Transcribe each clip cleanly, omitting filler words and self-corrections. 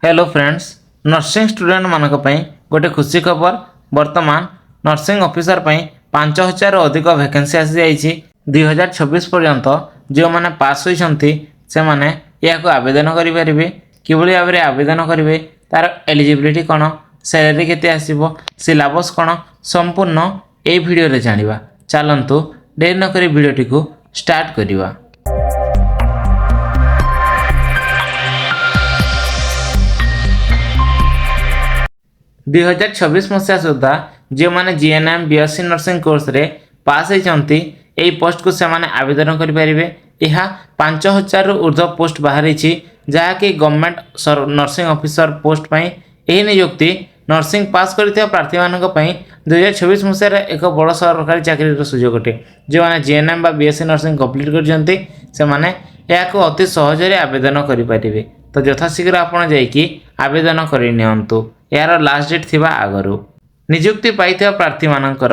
Hello friends, nursing student मानक पई गोटे खुशी खबर। वर्तमान नर्सिंग ऑफिसर पई 5000 अधिक वैकेंसी आसी जाइछि। 2026 पर्यंत जो माने पास होइछंती से माने याको आवेदन करि परिबे। किबोली भाबरे आवेदन करिवे, तार एलिजिबिलिटी कोन, सैलरी केते आसीबो, सिलेबस कोन, संपूर्ण ए वीडियो रे जानिबा। चलंतु देर न करी वीडियोटी को स्टार्ट करिवा। 2026 मसीहा सुधा जो मैंने जीएनएम बीएससी नर्सिंग कोर्स रे पास होती यही पोस्ट को से माने आवेदन करें। यह 5000 ऊर्ध्व पोस्ट बाहरी जहाँकि गवर्नमेंट नर्सिंग ऑफिसर पोस्ट पर यही नियुक्ति नर्सिंग पास करथिबा प्रार्थी मानक पई 2026 मसीह एक बड़ सरकारी चाकरी सुजोग अटे। जो मैंने जीएनएम बा बीएससी नर्सिंग कंप्लीट करछंती से माने याको अति सहज आवेदन करें। तो यथाशीघ्र आपड़ जाइकी आवेदन करनियंतु। यार लास्ट डेट थिबा आगरु। नियुक्ति पाइथिबा प्रार्थी मानकर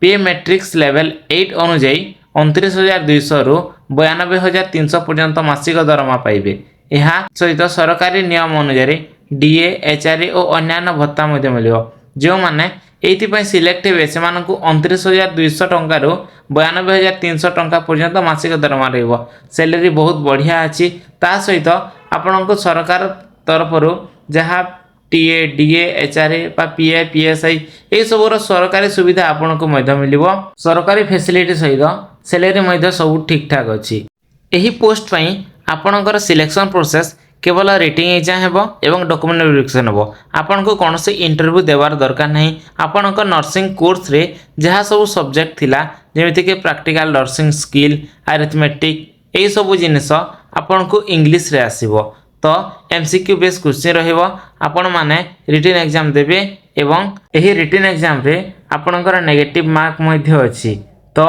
पे मैट्रिक्स लेवल 8 अनुଯାୟୀ 29,200 रु 92,300 पर्यंत मासिक दरमा पाइबे। यहाँ सहित सरकारी नियम अनुसार डीए एचआरए और अन्य भत्ता मिलियो। जो माने एइथिपाई सिलेक्ट हेबे सेमानकु 29,200 टंका रु 92,300 टंका पर्यंत मासिक दरमा रहइबो। सैलरी बहुत बढ़िया अछि। ता सहित आपनको सरकार तरफरु जहाँ टीए डीए एचआरए पीए पीएसआई ये सब सरकारी सुविधा आपको मिलिबो। सरकारी फैसिलिटी सहित सैलरी सब ठीक ठाक अच्छी। यही पोस्ट पई आपणकर सिलेक्शन प्रोसेस केवल रिटिंग एग्जाम हेबो एवं डॉक्यूमेंट वेरिफिकेशन हेबो। आपनको कौन से इंटरव्यू देवार दरकार नहीं। आपणक नर्सिंग कोर्स रे जहाँ सब सब्जेक्ट थिला जेमिति के प्रैक्टिकल नर्सिंग स्किल अरिथमेटिक यही सब जिनिस आपनको इंग्लिश रे आसीबो। तो एमसीक्यू बेस क्वेश्चन रहिबो। आपण माने रिटन एग्जाम देबे एवं एही रिटन एग्जाम रे आपणकर नेगेटिव मार्क मध्ये अछि। तो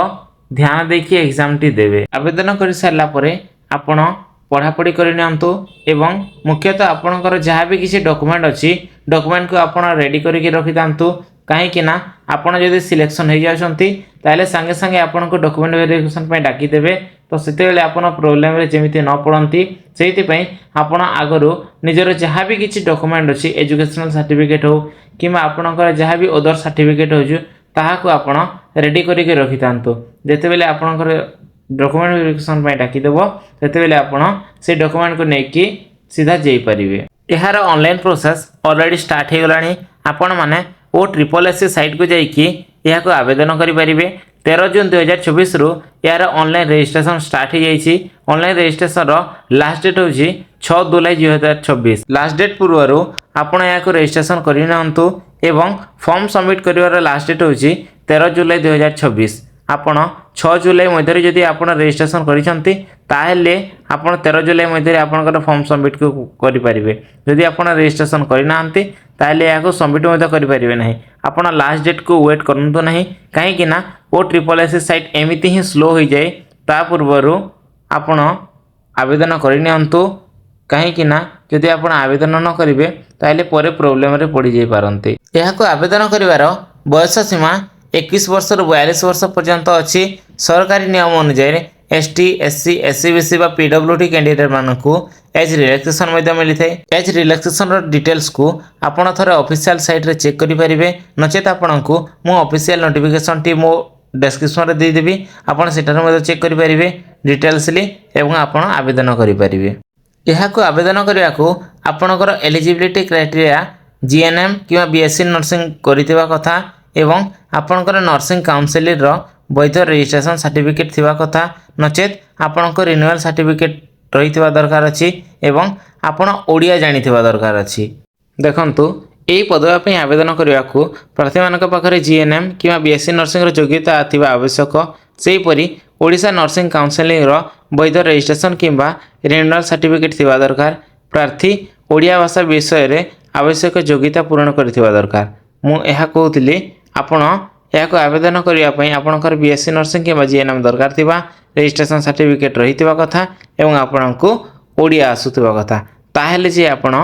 ध्यान देखि एग्जाम टी देबे। आवेदन करि सारला परे आपण पढ़ापढ़ी करनियंतु एवं मुख्यतः आपणकर जहाँ भी किसी डॉक्यूमेंट अच्छी डॉक्यूमेंट को आपण रेडी करके रखिथांतु। कहीं ना आपण जदि सिलेक्शन हो जाउछंती ताले संगे संगे आपण को डॉक्यूमेंट वेरिफिकेशन पे डाकी देबे। तो सेतेबेले आपण प्रॉब्लम रे जेमिति न पड़ंती सेति पई आपण आगरु निजर जहाँ भी किसी डॉक्यूमेंट अच्छी एजुकेशनल सर्टिफिकेट हो किमा आपणकर जहाँ भी अदर सर्टिफिकेट हो ताहाको आपण रेडी करके रखिथांतु। जेतेबेले आपणकर डॉक्यूमेंट वेरिफिकेशन पे डाकी देबो सेतेबेले आपण से डॉक्यूमेंट को नेकी सीधा जाई परिबे। यार ऑनलाइन प्रोसेस ऑलरेडी स्टार्ट हो गलानी। आपण माने OSSC साइट को जाइकी यह को आवेदन करें। 13 जून 2024 रु यार ऑनलाइन रजिस्ट्रेशन स्टार्ट हो जाइए। ऑनलाइन रजिस्ट्रेशन लास्ट डेट हूँ 6 जुलाई 2026। लास्ट डेट पूर्व आपण या रजिस्ट्रेशन करनियंतु एवं फॉर्म सबमिट करिवार लास्ट डेट हूँ 13 जुलाई 2026। आपण 6 जुलाई मध्य जदि आपण रजिस्ट्रेशन करिसंती ताहेले आपण 13 जुलाई मध्य आपनकर फॉर्म सबमिट करि परिबे। जदि आपण रजिस्ट्रेशन करिनांती ताहेले याको सबमिट मध्य करि परिबे नाही। आपण लास्ट डेट को वेट करनतो नाही। काहे कि ना OSSC साइट एमिति ही स्लो हो जाए। ता पूर्वरु आपण आवेदन करनियंतु। काहे कि ना जदि आपण आवेदन न करिवे ताहेले परे प्रॉब्लम रे पड़ी जाई पारंती। याको आवेदन करिवार बयस सीमा 21 वर्ष रु 42 वर्ष पर्यंत अच्छी। सरकारी नियम अनुसार ST SC SC BC बा PWD कैंडिडेट मानकु एज रिलैक्सेशन मिली थे। एज रिलैक्सेशन डिटेल्स को आपण थरे ऑफिशियल साइट रे चेक करि परिबे। नचेत आपनकु मो ऑफिशियल नोटिफिकेशन टी मो डिस्क्रिप्शन रे दे देबी। आपण सेटर मध्ये चेक करि परिबे डिटेल्सली एवं आपण आवेदन करि परिबे। यहा को आवेदन करिया को आपनकर एलिजिबिलिटी क्राइटेरिया जीएनएम किबा बीएससी नर्सिंग करितबा कथा एवं आपनकर नर्सिंग काउंसिल रो वैध रजिस्ट्रेशन सर्टिफिकेट थिबा कथा। नचेत आपनको रिन्यूअल सर्टिफिकेट रहितबा दरकार अछि एवं आपण ओडिया जानिथिबा दरकार अछि। देखंतु एई पदवा पे आवेदन करिया को प्रार्थी मानक पाखरे जीएनएम किबा बीएससी नर्सिंग रो योग्यता थिबा आवश्यक। सेहि परि ओडिशा नर्सिंग काउंसिल रो वैध रजिस्ट्रेशन किबा रिन्यूअल सर्टिफिकेट थिबा दरकार। प्रार्थी ओडिया भाषा विषय रे आवश्यक योग्यता पूर्ण करथिबा दरकार। मु एहा कहउतली आपण याको आवेदन करिया पई आपनकर बीएससी नर्सिंग के जीएनएम दरकार थिबा रजिस्ट्रेशन सर्टिफिकेट रहितबा कथा एवं आपनको ओडिया आसुतबा कथा। ताहेले जे आपण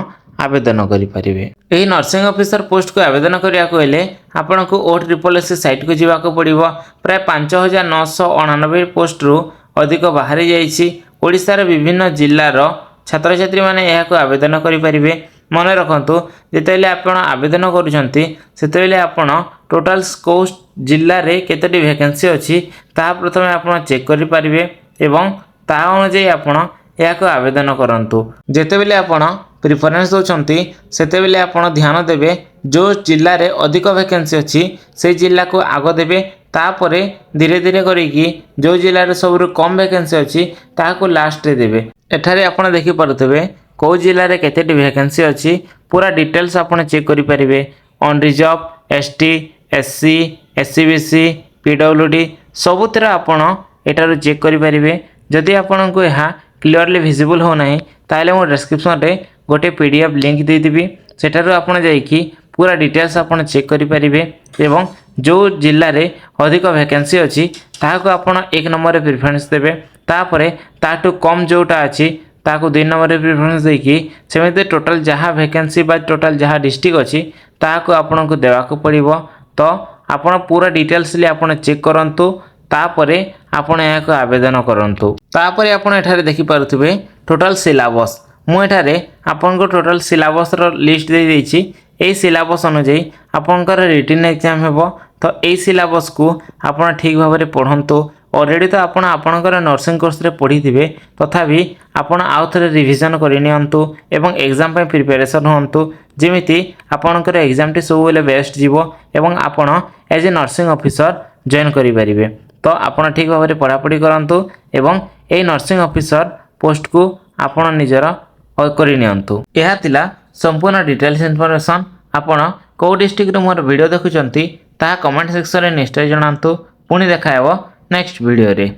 आवेदन करि परिबे। एही नर्सिंग ऑफिसर पोस्ट को आवेदन करिया को हेले आपनको OSSC साइट को जीवा को पड़िबो। प्राय 5999 पोस्ट रु अधिक बाहरी जाइछि। ओडिसा रे विभिन्न जिल्ला रो छात्र छात्री माने एहा को आवेदन करि परिबे। मन रखु जितेबाला आपण आवेदन करुँचे आपण टोटाल को जिले में केतोटी वैकेंसी अच्छी ता प्रथम आप चेक करेंगे एवं ता अनुजाई आपण यह आवेदन करूँ। जितेबाला आपण प्रिफरेन्स दौरान से आपण ध्यान देवे जो जिले में अधिक वैकेंसी अच्छी से जिला को आग देवे तापर धीरे धीरे करिकी जो जिले में सब कम वैकेंसी अच्छी ताको लास्ट रे देवे। एठारे आपण देखि पारुथिबे को जिले में केतेटी वैकेंसी अच्छी पूरा डिटेल्स आपण चेक करि परिबे। Unreserved ST SC SCBC PWD सबुतिर आपण एटारु चेक करि परिबे। जदि आपनको यह क्लियरली विजिबल हो नाही ताले मो डिस्क्रिप्शन रे गोटे पीडीएफ लिंक दे देबी सेठारु आपण जाईकी पूरा डिटेल्स आपण चेक करि परिबे एवं जो जिले में अधिक वैकेंसी अच्छी ताको आपण एक नंबर प्रिफरेन्स देवे तापर ताठू कम जोटा अच्छी ताको 2 नंबर प्रिफरेन्स देकी सेमिति टोटल जहाँ वैकेंसी बा टोटल जहाँ डिस्ट्रिक्ट अच्छी ताको आपण को देवाक पड़िबो। तो आपण पूरा डिटेल्स ले आपण चेक करंतु तापरे आपण यह आवेदन करंतु। तापरे आपण एठारे देखि पारुथिबे टोटल सिलेबस मु एठारे आपण को टोटल सिलेबस रो लिस्ट दे देछि। एई सिलेबस अनुसार आपनकर रिटन एग्जाम हेबो तो एई सिलेबस को आपण ठीक भाव में पढ़ंतु। ऑलरेडी तो आपण आपनकर नर्सिंग कोर्स रे पढ़ी थिबे तथापि आपण आउ थरे रिवीजन करि नियंतु एवं एग्जाम पे प्रिपरेशन होंतु जेमिति आपनकर एग्जाम टी सब बेले बेस्ट जीवो एवं आपण as a nursing officer join करि परिबे। तो आपण ठीक भाव में पढ़ापढ़ी करंतु एवं एई नर्सिंग ऑफिसर पोस्ट को आपण निजर करि नियंतु। एहा तिला संपूर्ण डिटेल्स इनफॉरमेशन आपण को डिस्ट्रिक्ट मोर वीडियो देखुचंती ता कमेंट सेक्शन रे निश्चय जणांतु। पुणी देखा हेबो नेक्स्ट वीडियो रे।